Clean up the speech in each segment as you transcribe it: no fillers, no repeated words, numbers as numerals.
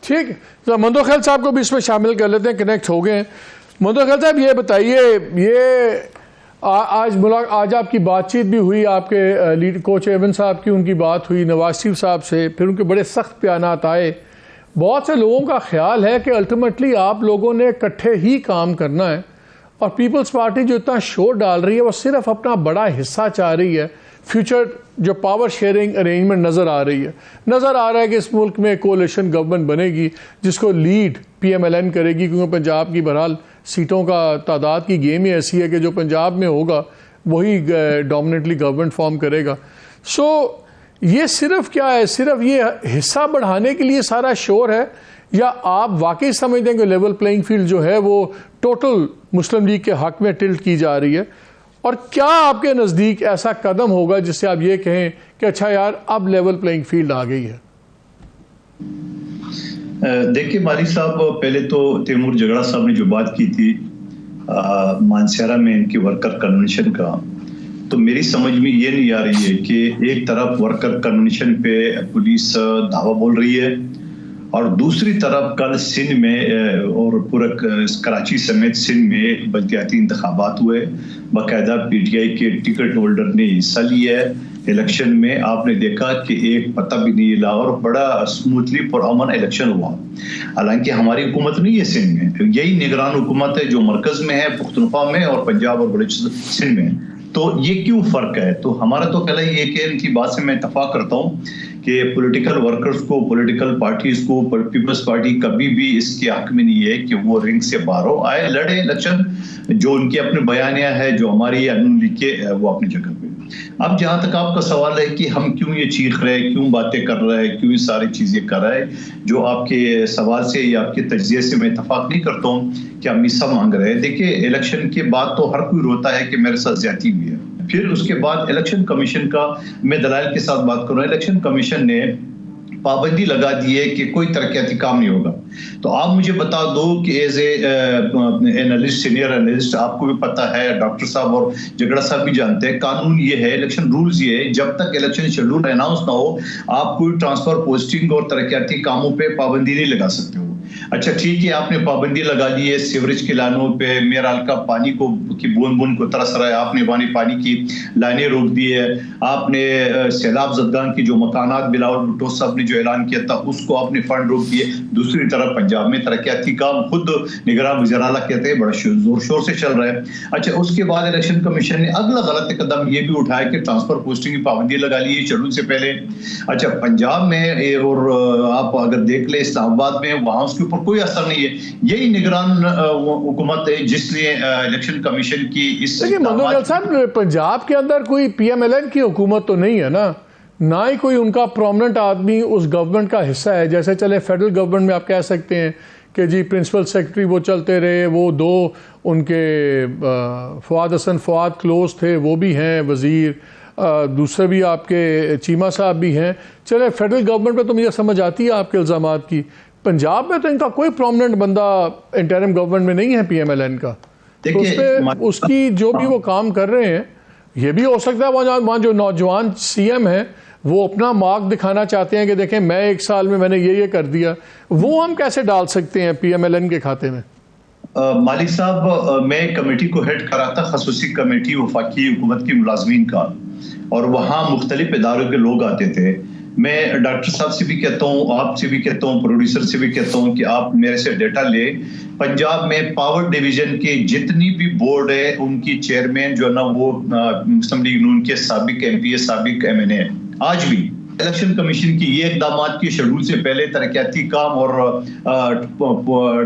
ٹھیک ہے، مندوخیل صاحب کو بھی اس میں شامل کر لیتے ہیں، کنیکٹ ہو گئے ہیں۔ مندوخیل صاحب یہ بتائیے، یہ آج آپ کی بات چیت بھی ہوئی، آپ کے لیڈ کوچ ایون صاحب کی ان کی بات ہوئی نواز شریف صاحب سے، پھر ان کے بڑے سخت بیانات آئے۔ بہت سے لوگوں کا خیال ہے کہ الٹیمیٹلی آپ لوگوں نے اکٹھے ہی کام کرنا ہے، اور پیپلز پارٹی جو اتنا شور ڈال رہی ہے وہ صرف اپنا بڑا حصہ چاہ رہی ہے۔ فیوچر جو پاور شیئرنگ ارینجمنٹ نظر آ رہا ہے کہ اس ملک میں کولیشن گورنمنٹ بنے گی جس کو lead P M L N کرے گی، کیونکہ پنجاب کی بہرحال سیٹوں کا تعداد کی گیم ہی ایسی ہے کہ جو پنجاب میں ہوگا وہی ڈومیننٹلی گورنمنٹ فارم کرے گا۔ سو یہ صرف کیا ہے، صرف یہ حصہ بڑھانے کے لیے سارا شور ہے، یا آپ واقعی سمجھتے ہیں کہ لیول پلینگ فیلڈ جو ہے وہ ٹوٹل مسلم لیگ کے حق میں ٹلٹ کی جا رہی ہے؟ اور کیا آپ کے نزدیک ایسا قدم ہوگا جس سے آپ یہ کہیں کہ اچھا یار اب لیول پلینگ فیلڈ آ گئی ہے؟ دیکھیے مالک صاحب، پہلے تو تیمور جگڑا صاحب نے جو بات کی تھی مانسہرہ میں ان کی ورکر کنونشن کا، تو میری سمجھ میں یہ نہیں آ رہی ہے کہ ایک طرف ورکر کنونشن پہ پولیس دعویٰ بول رہی ہے، اور دوسری طرف کل سندھ میں اور پورا کراچی سمیت سندھ میں بلدیاتی انتخابات ہوئے، باقاعدہ پی ٹی آئی کے ٹکٹ ہولڈر نے حصہ لیا ہے الیکشن میں۔ آپ نے دیکھا کہ ایک پتہ بھی نہیں ہلا اور بڑا اسموتھلی پرامن الیکشن ہوا۔ حالانکہ ہماری حکومت نہیں ہے سندھ میں، یہی نگران حکومت ہے جو مرکز میں ہے، پختونخوا میں، اور پنجاب اور بلوچستان سندھ میں۔ تو یہ کیوں فرق ہے؟ تو ہمارا تو پہلے یہ کہ ان کی بات سے میں اتفاق کرتا ہوں کہ پولیٹیکل ورکرز کو، پولیٹیکل پارٹیز کو، پیپلز پارٹی کبھی بھی اس کے حق میں نہیں ہے کہ وہ رنگ سے باہر ہو آئے، لڑے الیکشن، جو ان کے اپنے بیانیہ ہے، جو ہماری انون لیگ کے وہ اپنی جگہ پہ۔ اب جہاں تک آپ کا سوال ہے کہ ہم کیوں یہ چیخ رہے ہیں، کیوں باتیں کر رہے ہیں، کیوں یہ ساری چیزیں کر رہے ہیں، جو آپ کے سوال سے یا آپ کے تجزیے سے میں اتفاق نہیں کرتا ہوں کہ ہم حصہ مانگ رہے ہیں۔ دیکھیے الیکشن کے بعد تو ہر کوئی روتا ہے کہ میرے ساتھ زیادتی ہوئی ہے، پھر اس کے بعد الیکشن کمیشن کا میں دلائل کے ساتھ بات کروں، الیکشن کمیشن نے پابندی لگا دی ہے کہ کوئی ترقیاتی کام نہیں ہوگا۔ تو آپ مجھے بتا دو کہ as a analyst, senior analyst, آپ کو بھی پتہ ہے، ڈاکٹر صاحب اور جگڑا صاحب بھی جانتے ہیں، قانون یہ ہے، الیکشن رولز یہ ہے، جب تک الیکشن شیڈول اناؤنس نہ ہو آپ کوئی ٹرانسفر، پوسٹنگ اور ترقیاتی کاموں پہ پابندی نہیں لگا سکتے ہو۔ اچھا ٹھیک ہے، آپ نے پابندی لگا لی ہے سیوریج کے لائنوں پہ، میرال کا پانی کو کی بوند بوند کو ترس رہا ہے، آپ نے پانی کی لائنیں روک دی ہے، آپ نے سیلاب زدگان کی جو مکانات بلاول بھٹو صاحب نے جو اعلان کیا تھا اس کو آپ نے فنڈ روک دیے۔ دوسری طرف پنجاب میں ترقیاتی کام خود نگراں وزیر اعلیٰ کہتے ہیں بڑا زور شور سے چل رہا ہے۔ اچھا اس کے بعد الیکشن کمیشن نے اگلا غلط قدم یہ بھی اٹھایا کہ ٹرانسفر پوسٹنگ کی پابندی لگا لی ہے شیڈول سے پہلے۔ اچھا پنجاب میں اور آپ اگر دیکھ لیں اسلام آباد میں، وہاں اس کے اوپر کوئی اثر نہیں ہے۔ یہی نگران حکومت ہے جس نے الیکشن کمیشن کی اس پنجاب کے اندر کوئی پی ایم ایل این کی حکومت تو نہیں ہے نا، نہ ہی کوئی ان کا پرومننٹ آدمی اس گورنمنٹ کا حصہ ہے۔ جیسے چلے فیڈرل گورنمنٹ میں آپ کہہ سکتے ہیں کہ جی پرنسپل سیکرٹری وہ چلتے رہے، وہ دو ان کے فواد حسن فواد کلوز تھے وہ بھی ہیں وزیر، دوسرے بھی آپ کے چیمہ صاحب بھی ہیں۔ چلے فیڈرل گورنمنٹ پہ تو مجھے سمجھ آتی ہے آپ کے الزامات کی، پنجاب میں تو ان کا کوئی پرومننٹ بندہ انٹرم گورنمنٹ میں نہیں ہے پی ایم ایل این کا، تو اس پہ اس کی جو بھی وہ کام کر رہے ہیں، یہ بھی ہو سکتا ہے وہاں جو نوجوان سی ایم ہیں وہ اپنا مارک دکھانا چاہتے ہیں کہ دیکھیں میں ایک سال میں نے یہ کر دیا، وہ ہم کیسے ڈال سکتے ہیں پی ایم ایل این کے کھاتے میں؟ مالک صاحب، میں کمیٹی کو ہیڈ کرا تھا، خصوصی کمیٹی وفاقی حکومت کی ملازمین کا، اور وہاں مختلف اداروں کے لوگ آتے تھے۔ میں ڈاکٹر صاحب سے بھی کہتا ہوں، آپ سے بھی کہتا ہوں، پروڈیوسر سے بھی کہتا ہوں کہ آپ میرے سے ڈیٹا لیں۔ پنجاب میں پاور ڈویژن کی جتنی بھی بورڈ ہے ان کی چیئرمین جو ہے نا وہ مسلم لیگ نون کے سابق ایم پی اے، سابق ایم این اے، آج بھی الیکشن کمیشن کی یہ اقدامات کی شیڈول سے پہلے ترقیاتی کام اور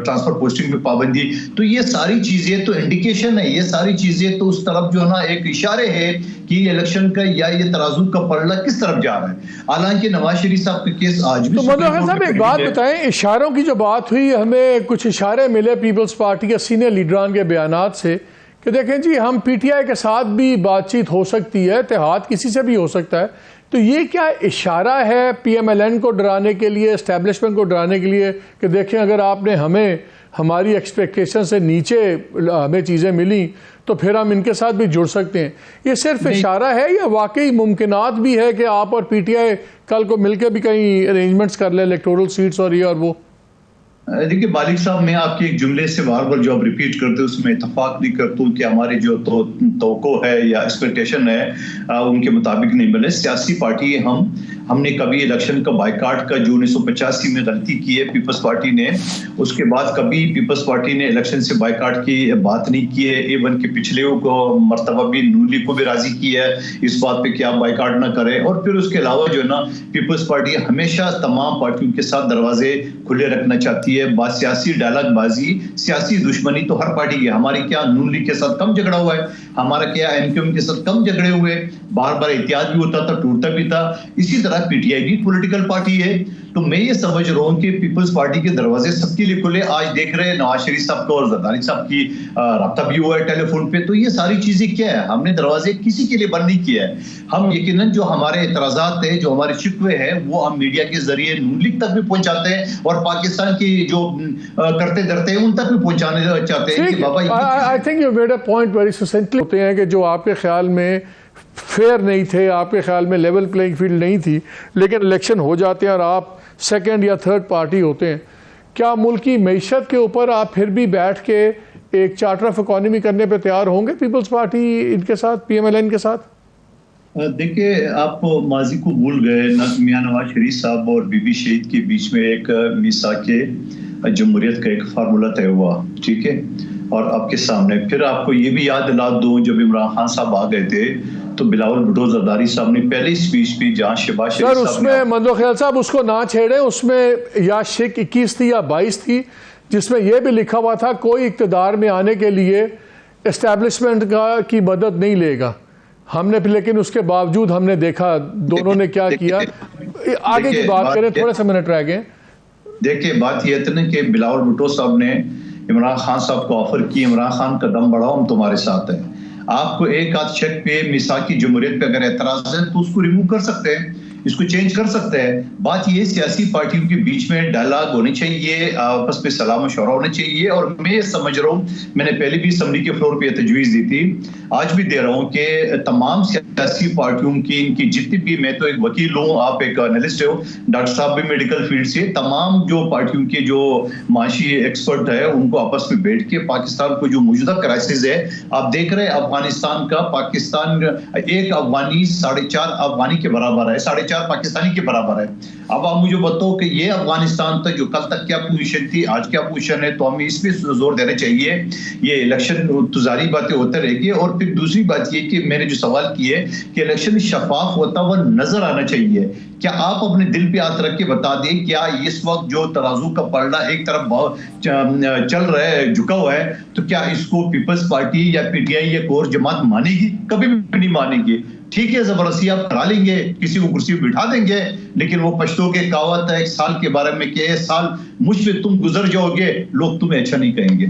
ٹرانسفر پوسٹنگ پہ پابندی، تو یہ ساری چیزیں تو انڈیکیشن ہے، یہ ساری چیزیں تو اس طرف جو ہے نا ایک اشارے ہے کہ یہ الیکشن کا یا یہ ترازو کا پلڑا کس طرف جا رہا ہے۔ حالانکہ نواز شریف صاحب کا کیس آج بھی، تو مدوخیل صاحب ایک بات بتائیں، اشاروں کی جو بات ہوئی، ہمیں کچھ اشارے ملے پیپلز پارٹی کے سینئر لیڈران کے بیانات سے کہ دیکھیں جی ہم پی ٹی آئی کے ساتھ بھی بات چیت ہو سکتی ہے، اتحاد کسی سے بھی ہو سکتا ہے، تو یہ کیا اشارہ ہے پی ایم ایل این کو ڈرانے کے لیے، اسٹیبلشمنٹ کو ڈرانے کے لیے کہ دیکھیں اگر آپ نے ہمیں ہماری ایکسپیکٹیشن سے نیچے ہمیں چیزیں ملیں تو پھر ہم ان کے ساتھ بھی جڑ سکتے ہیں؟ یہ صرف اشارہ ہے یا واقعی ممکنات بھی ہے کہ آپ اور پی ٹی آئی کل کو مل کے بھی کہیں ارینجمنٹس کر لیں الیکٹورل سیٹس اور یہ اور وہ؟ دیکھیے بالغ صاحب، میں آپ کے ایک جملے سے بار بار جو آپ ریپیٹ کرتے اس میں اتفاق نہیں کرتا ہوں کہ ہماری جو توقع ہے یا ایکسپیکٹیشن ہے ان کے مطابق نہیں بنے. سیاسی پارٹی ہم نے کبھی الیکشن کا بائیکاٹ کا جو 1985 میں غلطی کی ہے پیپلز پارٹی نے، اس کے بعد کبھی پیپلز پارٹی نے الیکشن سے بائیکاٹ کی بات نہیں کی ہے. ایون کہ پچھلے کو مرتبہ بھی نون لیگ کو بھی راضی کیا ہے اس بات پہ کہ آپ بائیکاٹ نہ کریں. اور پھر اس کے علاوہ جو ہے نا پیپلز پارٹی ہمیشہ تمام پارٹیوں کے ساتھ دروازے کھلے رکھنا چاہتی ہے. بات سیاسی ڈائلاگ بازی، سیاسی دشمنی تو ہر پارٹی کی ہے. ہماری کیا نون لیگ کے ساتھ کم جھگڑا ہوا ہے، ہمارا کیا ایم کیو ایم کے ساتھ کم جھگڑے ہوئے، بار بار احتیاط بھی ہوتا تھا، ٹوٹتا بھی تھا. اسی طرح پی ٹی آئی بھی پولیٹیکل پارٹی ہے. تو میں یہ سمجھ رہا ہوں کہ پیپلز پارٹی کے دروازے سب کے لیے کھلے. آج دیکھ رہے ہیں نواز شریف صاحب کو اور زرداری صاحب کی رابطہ بھی ہوا ہے ٹیلی فون پہ. تو یہ ساری چیزیں کیا ہے، ہم نے دروازے کسی کے لیے بند نہیں کیا ہے. ہم یقیناً جو ہمارے اعتراضات ہیں، جو ہمارے شکوے ہیں، وہ ہم میڈیا کے ذریعے نون لیگ تک بھی پہنچاتے ہیں اور پاکستان کی جو کرتے درتے ہیں ان تک بھی پہنچانے چاہتے ہیں کہ بابا I think you made a point very succinctly. ہوتے ہیں کہ جو آپ کے خیال میں فیئر نہیں تھے، آپ کے خیال میں لیول پلینگ فیلڈ نہیں تھی، لیکن الیکشن ہو جاتے ہیں اور آپ سیکنڈ یا تھرڈ پارٹی ہوتے ہیں. کیا ملک کی معیشت کے اوپر آپ پھر بھی بیٹھ کے ایک چارٹر آف اکانومی کرنے پہ تیار ہوں گے پیپلز پارٹی ان کے ساتھ، پی ایم ایل این کے ساتھ؟ دیکھیں، آپ ماضی کو بھول گئے. میاں نواز شریف صاحب اور بی بی شہید کے بیچ میں ایک میثاق جمہوریت کا ایک فارمولہ طے ہوا، ٹھیک ہے. اور آپ کے سامنے پھر آپ کو یہ بھی یاد دلا دوں، جب عمران خان صاحب آ گئے تھے تو بلاول بھٹو زرداری صاحب نے پہلے اسپیچ پہ جہاں شہباز شریف سر اس میں مندو خیال صاحب اس کو نہ چھیڑیں، اس میں یا شک 21 تھی یا 22 تھی، جس میں یہ بھی لکھا ہوا تھا کوئی اقتدار میں آنے کے لیے اسٹیبلشمنٹ کی مدد نہیں لے گا. ہم نے لیکن اس کے باوجود ہم نے دیکھا دونوں نے کیا کیا. آگے کی بات کریں، تھوڑے سے منٹ رہ گئے. دیکھیں بات یہ تھی نا کہ بلاول بھٹو صاحب نے عمران خان صاحب کو آفر کی، عمران خان قدم بڑھاؤ ہم تمہارے ساتھ ہیں. آپ کو ایک آدھ چیک پہ میثاقی جمہوریت پہ اگر اعتراض ہے تو اس کو ریموو کر سکتے ہیں، اس کو چینج کر سکتے ہیں. بات یہ سیاسی پارٹیوں کے بیچ میں ڈائلاگ ہونے چاہیے، آپس میں صلاح مشورہ ہونا چاہیے. اور میں یہ سمجھ رہا ہوں، میں نے پہلے بھی اسمبلی کے فلور پہ یہ تجویز دی تھی، آج بھی دے رہا ہوں کہ تمام سیاسی پارٹیوں کی ان کی جتنی بھی، میں تو ایک وکیل ہوں، آپ ایک انالسٹ ہو، ڈاکٹر صاحب بھی میڈیکل فیلڈ سے، تمام جو پارٹیوں کے جو معاشی ایکسپرٹ ہے ان کو آپس میں بیٹھ کے پاکستان کو جو موجودہ کرائسس ہے، آپ دیکھ رہے ہیں افغانستان کا، پاکستان ایک افغانی 4.5 افغانی کے برابر ہے، 4.5 پاکستانی کے برابر ہے. اب آپ مجھے بتاؤ کہ یہ افغانستان تک جو کل تک کیا پوزیشن تھی، آج کیا پوزیشن ہے. تو ہمیں اس پہ زور دینا چاہیے. یہ الیکشن تو ظاہری باتیں ہوتے رہے گی. اور پھر دوسری بات یہ کہ میں نے جو سوال کی ہے کہ الیکشن شفاف ہوتا ہوا نظر آنا چاہیے. کیا آپ اپنے دل پہ ہاتھ رکھ کے بتا دیں، کیا اس وقت جو ترازو کا پلڑا ایک طرف چل رہا ہے، جھکا ہوا ہے، تو کیا اس کو پیپلز پارٹی یا پی ٹی آئی یا کوئی اور جماعت مانے گی؟ کبھی بھی نہیں مانے گی. ٹھیک ہے، زبردستی آپ کرا لیں گے، کسی کو کرسی پہ بٹھا دیں گے، لیکن وہ پشتو کے کہاوت ہے ایک سال کے بارے میں کہ ایک سال مجھ پہ تم گزر جاؤ گے، لوگ تمہیں اچھا نہیں کہیں گے.